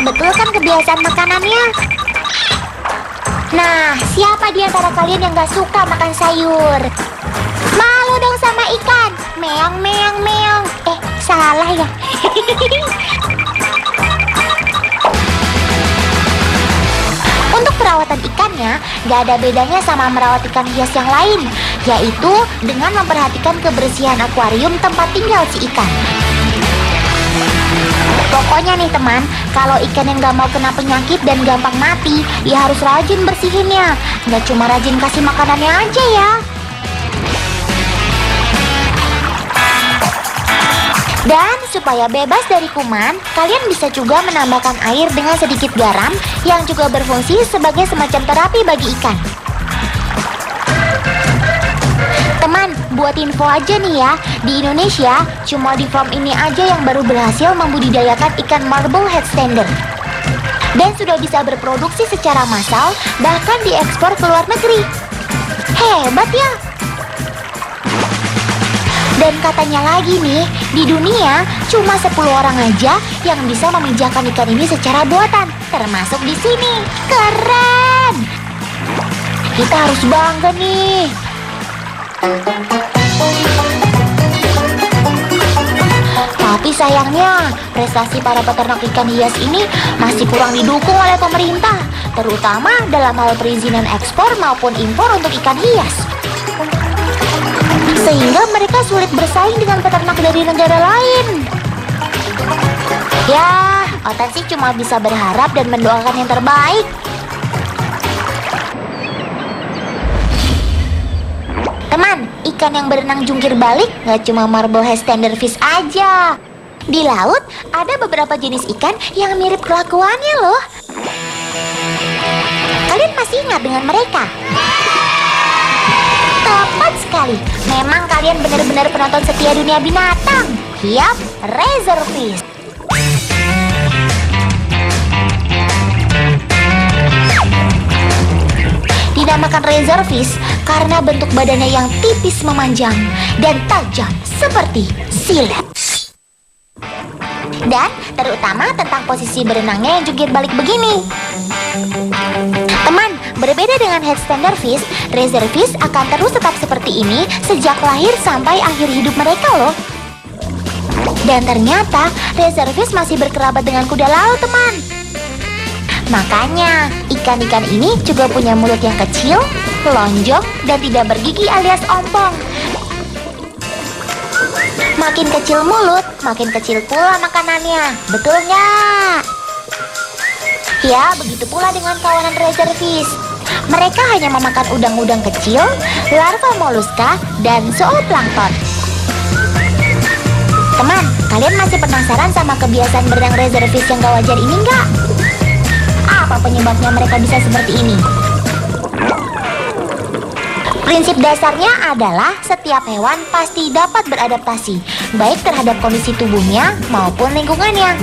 Betul kan kebiasaan makanannya? Nah, siapa di antara kalian yang gak suka makan sayur? Malu dong sama ikan. Meong, meong, meong. Salah ya. Untuk perawatan ikannya, gak ada bedanya sama merawat ikan hias yang lain, yaitu dengan memperhatikan kebersihan akuarium tempat tinggal si ikan. Pokoknya nih teman, kalau ikan yang gak mau kena penyakit dan gampang mati, ya harus rajin bersihinnya. Gak cuma rajin kasih makanannya aja ya. Dan supaya bebas dari kuman, kalian bisa juga menambahkan air dengan sedikit garam yang juga berfungsi sebagai semacam terapi bagi ikan. Teman, buat info aja nih ya, di Indonesia cuma di farm ini aja yang baru berhasil membudidayakan ikan marble headstander. Dan sudah bisa berproduksi secara massal, bahkan diekspor ke luar negeri. Hebat ya! Dan katanya lagi nih, di dunia cuma 10 orang aja yang bisa memijahkan ikan ini secara buatan, termasuk di sini. Keren! Kita harus bangga nih. Tapi sayangnya, prestasi para peternak ikan hias ini masih kurang didukung oleh pemerintah, terutama dalam hal perizinan ekspor maupun impor untuk ikan hias. Sehingga mereka sulit bersaing dengan peternak dari negara lain. Ya, Otan sih cuma bisa berharap dan mendoakan yang terbaik. Teman, ikan yang berenang jungkir balik gak cuma marble headstander fish aja. Di laut ada beberapa jenis ikan yang mirip kelakuannya loh. Kalian masih ingat dengan mereka? Tepat sekali. Memang kalian benar-benar penonton setia dunia binatang. Yap, razorfish. Dinamakan razorfish karena bentuk badannya yang tipis memanjang dan tajam seperti silet. Dan terutama tentang posisi berenangnya yang jungkir balik begini. Teman, berbeda dengan headstander fish, razorfish akan terus tetap seperti ini sejak lahir sampai akhir hidup mereka loh. Dan ternyata razorfish masih berkerabat dengan kuda laut, teman. Makanya ikan-ikan ini juga punya mulut yang kecil, lonjong, dan tidak bergigi alias ompong. Makin kecil mulut, makin kecil pula makanannya. Betul nggak? Ya, begitu pula dengan kawanan razorfish. Mereka hanya memakan udang-udang kecil, larva moluska, dan zooplankton. Teman, kalian masih penasaran sama kebiasaan berenang razorfish yang gak wajar ini nggak? Apa penyebabnya mereka bisa seperti ini? Prinsip dasarnya adalah setiap hewan pasti dapat beradaptasi, baik terhadap kondisi tubuhnya maupun lingkungannya.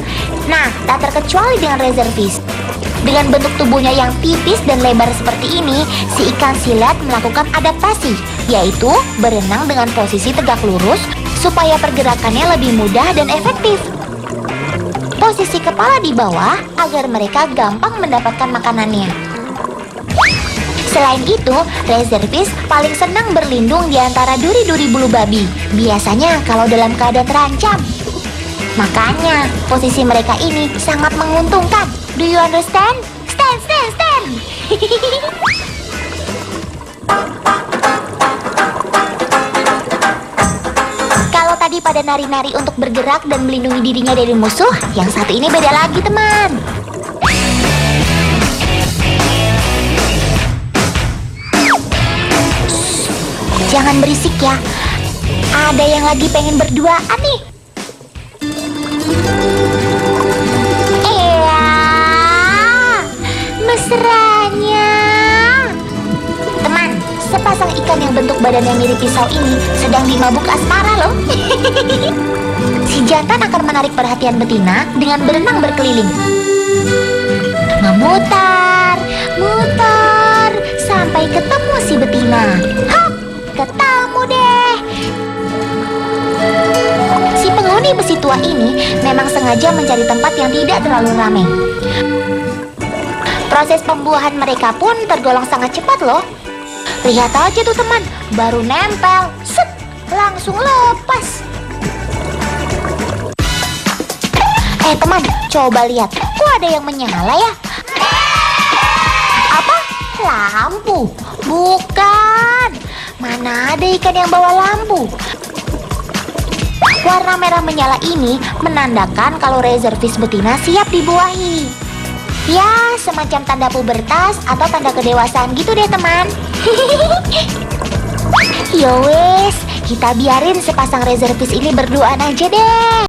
Nah, tak terkecuali dengan razorfish. Dengan bentuk tubuhnya yang tipis dan lebar seperti ini, si ikan silet melakukan adaptasi, yaitu berenang dengan posisi tegak lurus supaya pergerakannya lebih mudah dan efektif. Posisi kepala di bawah agar mereka gampang mendapatkan makanannya. Selain itu, razorfish paling senang berlindung di antara duri-duri bulu babi, biasanya kalau dalam keadaan terancam. Makanya, posisi mereka ini sangat menguntungkan. Do you understand? Stand, stand, stand! Kalau tadi pada nari-nari untuk bergerak dan melindungi dirinya dari musuh, yang satu ini beda lagi, teman. Jangan berisik ya. Ada yang lagi pengen berduaan nih. Mesranya. Teman, sepasang ikan yang bentuk badannya mirip pisau ini sedang dimabuk asmara loh. Si jantan akan menarik perhatian betina dengan berenang berkeliling, memutar, mutar sampai ketemu si betina. Hop, ketemu deh. Si penghuni penghuni besi tua ini memang sengaja mencari tempat yang tidak terlalu ramai. Proses pembuahan mereka pun tergolong sangat cepat loh. Lihat aja tuh teman, baru nempel, set, langsung lepas. Teman, coba lihat, kok ada yang menyala ya? Apa? Lampu? Bukan. Mana ada ikan yang bawa lampu? Warna merah menyala ini menandakan kalau reservis betina siap dibuahi. Ya, semacam tanda pubertas atau tanda kedewasaan gitu deh teman. Yo wes, kita biarin sepasang reservis ini berduaan aja deh.